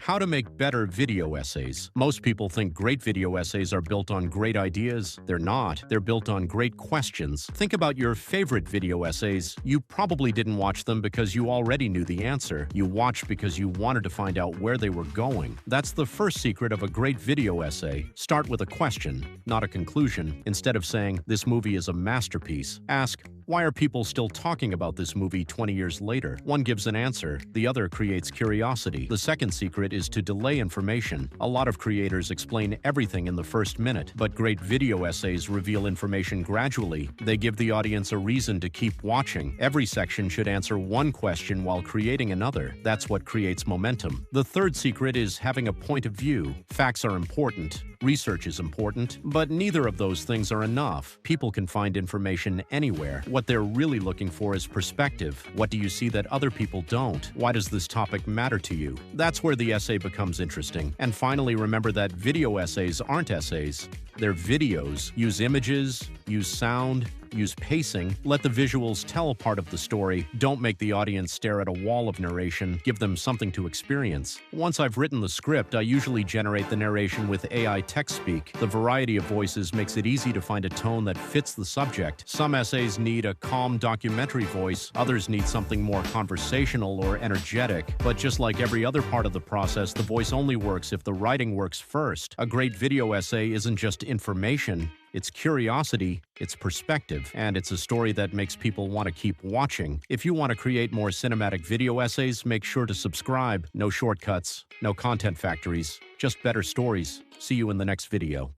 How to make better video essays. Most people think great video essays are built on great ideas. They're not. They're built on great questions. Think about your favorite video essays. You probably didn't watch them because you already knew the answer. You watched because you wanted to find out where they were going. That's the first secret of a great video essay. Start with a question, not a conclusion. Instead of saying, "This movie is a masterpiece," ask, "Why are people still talking about this movie 20 years later?" One gives an answer, the other creates curiosity. The second secret is to delay information. A lot of creators explain everything in the first minute, but great video essays reveal information gradually. They give the audience a reason to keep watching. Every section should answer one question while creating another. That's what creates momentum. The third secret is having a point of view. Facts are important. Research is important, but neither of those things are enough. People can find information anywhere. What they're really looking for is perspective. What do you see that other people don't? Why does this topic matter to you? That's where the essay becomes interesting. And finally, remember that video essays aren't essays. They're videos. Use images, use sound, use pacing. Let the visuals tell a part of the story. Don't make the audience stare at a wall of narration. Give them something to experience. Once I've written the script, I usually generate the narration with AI text speak. The variety of voices makes it easy to find a tone that fits the subject. Some essays need a calm documentary voice. Others need something more conversational or energetic. But just like every other part of the process, the voice only works if the writing works first. A great video essay isn't just information. It's curiosity, it's perspective, and it's a story that makes people want to keep watching. If you want to create more cinematic video essays, make sure to subscribe. No shortcuts, no content factories, just better stories. See you in the next video.